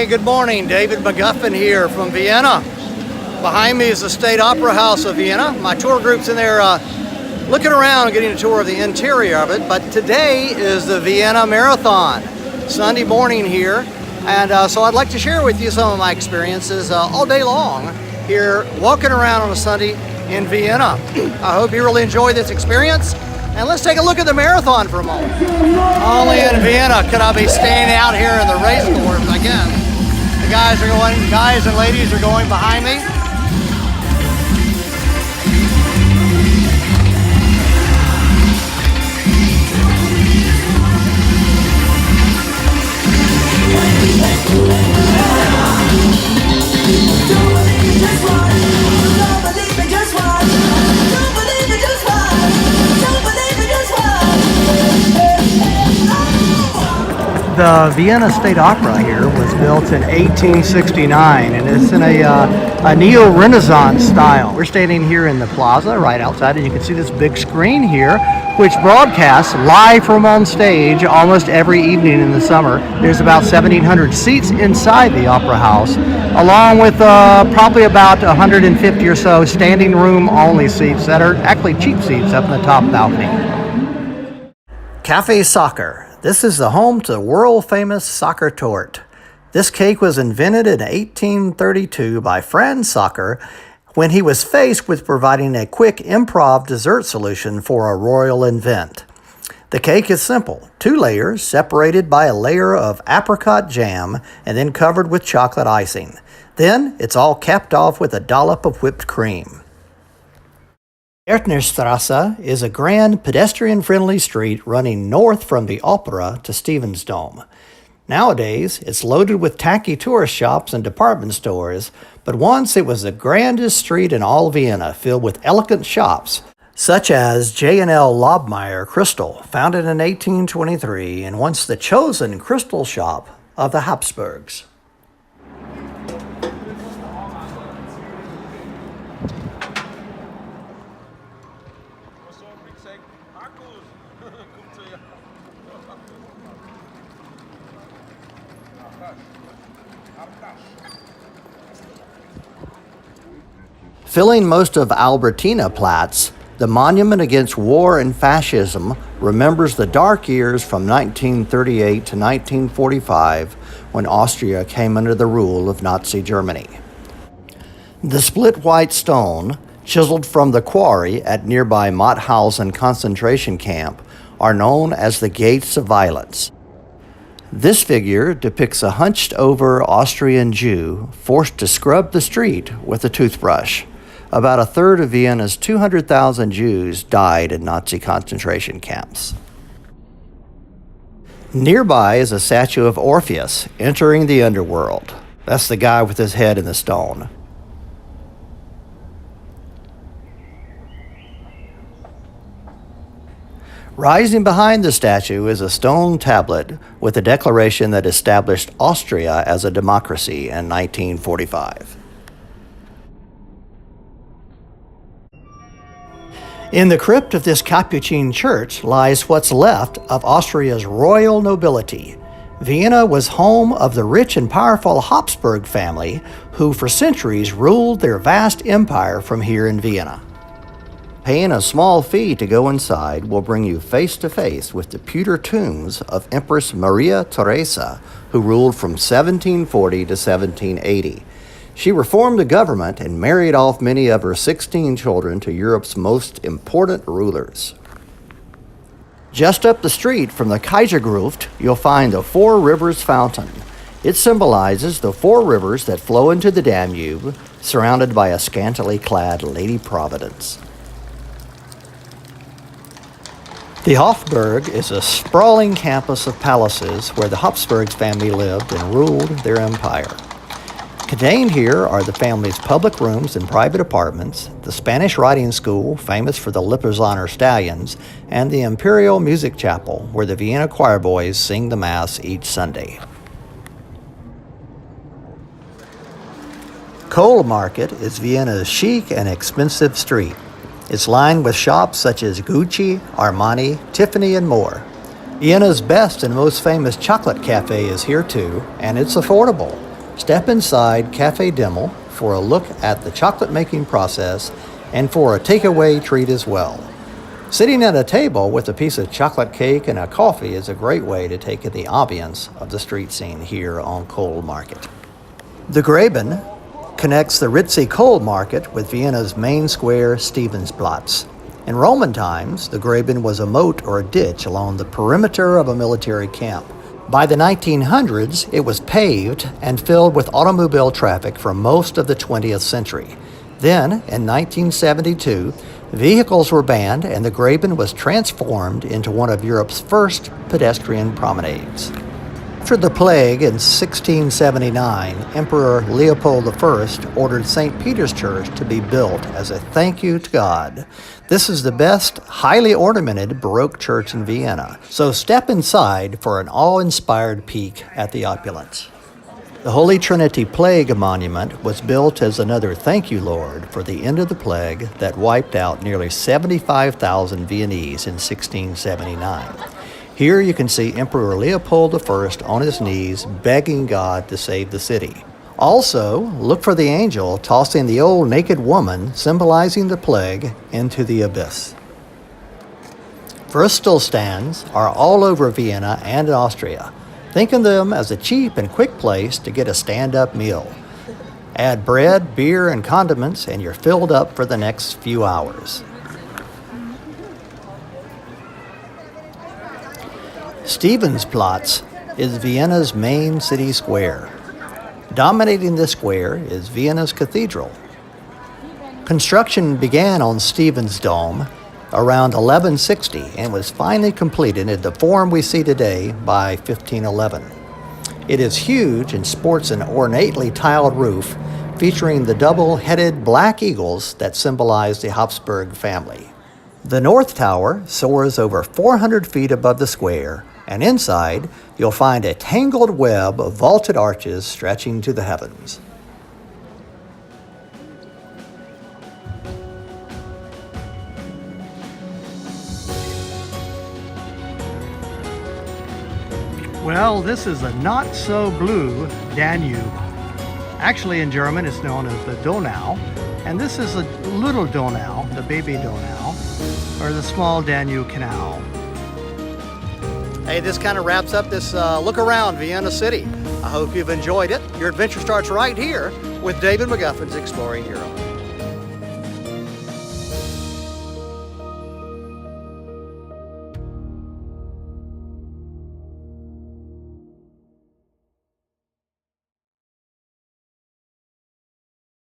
Hey, good morning. David McGuffin here from Vienna. Behind me is the State Opera House of Vienna. My tour group's in there looking around and getting a tour of the interior of it. But today is the Vienna Marathon, Sunday morning here. And so I'd like to share with you some of my experiences all day long here walking around on a Sunday in Vienna. I hope you really enjoy this experience. And let's take a look at the marathon for a moment. Only in Vienna could I be standing out here in the race course, I guess. The guys and ladies are going behind me. The Vienna State Opera here was built in 1869, and it's in a neo-Renaissance style. We're standing here in the plaza right outside, and you can see this big screen here, which broadcasts live from on stage almost every evening in the summer. There's about 1,700 seats inside the Opera House, along with probably about 150 or so standing room only seats that are actually cheap seats up in the top balcony. Cafe Soccer. This is the home to the world-famous soccer torte. This cake was invented in 1832 by Franz Soccer when he was faced with providing a quick improv dessert solution for a royal event. The cake is simple, 2 layers separated by a layer of apricot jam and then covered with chocolate icing. Then it's all capped off with a dollop of whipped cream. KÄRTNERSTRASSE is a grand pedestrian-friendly street running north from the Opera to Stevensdom. Nowadays, it's loaded with tacky tourist shops and department stores, but once it was the grandest street in all Vienna, filled with elegant shops, such as J&L Lobmeyer Crystal, founded in 1823 and once the chosen crystal shop of the Habsburgs. Filling most of Albertinaplatz, the Monument Against War and Fascism remembers the dark years from 1938 to 1945 when Austria came under the rule of Nazi Germany. The split white stone, chiseled from the quarry at nearby Mauthausen concentration camp, are known as the Gates of Violence. This figure depicts a hunched-over Austrian Jew forced to scrub the street with a toothbrush. About a third of Vienna's 200,000 Jews died in Nazi concentration camps. Nearby is a statue of Orpheus entering the underworld. That's the guy with his head in the stone. Rising behind the statue is a stone tablet with a declaration that established Austria as a democracy in 1945. In the crypt of this Capuchin church lies what's left of Austria's royal nobility. Vienna was home of the rich and powerful Habsburg family, who for centuries ruled their vast empire from here in Vienna. Paying a small fee to go inside will bring you face to face with the pewter tombs of Empress Maria Theresa, who ruled from 1740 to 1780. She reformed the government and married off many of her 16 children to Europe's most important rulers. Just up the street from the KAISERGRUFT, you'll find the Four Rivers Fountain. It symbolizes the 4 rivers that flow into the Danube, surrounded by a scantily clad Lady Providence. The HOFBURG is a sprawling campus of palaces where the Habsburgs family lived and ruled their empire. Contained here are the family's public rooms and private apartments, the Spanish riding school, famous for the Lipperzahner stallions, and the Imperial Music Chapel, where the Vienna choir boys sing the Mass each Sunday. Kohl Market is Vienna's chic and expensive street. It's lined with shops such as Gucci, Armani, Tiffany, and more. Vienna's best and most famous chocolate cafe is here too, and it's affordable. Step inside Cafe Dimmel for a look at the chocolate making process and for a takeaway treat as well. Sitting at a table with a piece of chocolate cake and a coffee is a great way to take in the ambience of the street scene here on Coal Market. The Graben connects the ritzy coal market with Vienna's main square, Stephensplatz. In Roman times, the Graben was a moat or a ditch along the perimeter of a military camp. By the 1900s, it was paved and filled with automobile traffic for most of the 20th century. Then, in 1972, vehicles were banned and the Graben was transformed into one of Europe's first pedestrian promenades. After the plague in 1679, Emperor Leopold I ordered St. Peter's Church to be built as a thank you to God. This is the best, highly ornamented Baroque church in Vienna, so step inside for an awe-inspired peek at the opulence. The Holy Trinity Plague Monument was built as another thank you, Lord, for the end of the plague that wiped out nearly 75,000 Viennese in 1679. Here you can see Emperor Leopold I on his knees begging God to save the city. Also, look for the angel tossing the old naked woman, symbolizing the plague, into the abyss. Würstel stands are all over Vienna and Austria. Think of them as a cheap and quick place to get a stand-up meal. Add bread, beer, and condiments, and you're filled up for the next few hours. Stephensplatz is Vienna's main city square. Dominating the square is Vienna's cathedral. Construction began on Stephen's Dome around 1160 and was finally completed in the form we see today by 1511. It is huge and sports an ornately tiled roof featuring the double-headed black eagles that symbolize the Habsburg family. The North Tower soars over 400 feet above the square, and inside you'll find a tangled web of vaulted arches stretching to the heavens. Well, this is a not-so-blue Danube. Actually, in German, it's known as the Donau, and this is a little Donau, the baby Donau, or the small Danube Canal. Hey, this kind of wraps up this look around Vienna City. I hope you've enjoyed it. Your adventure starts right here with David McGuffin's Exploring Europe.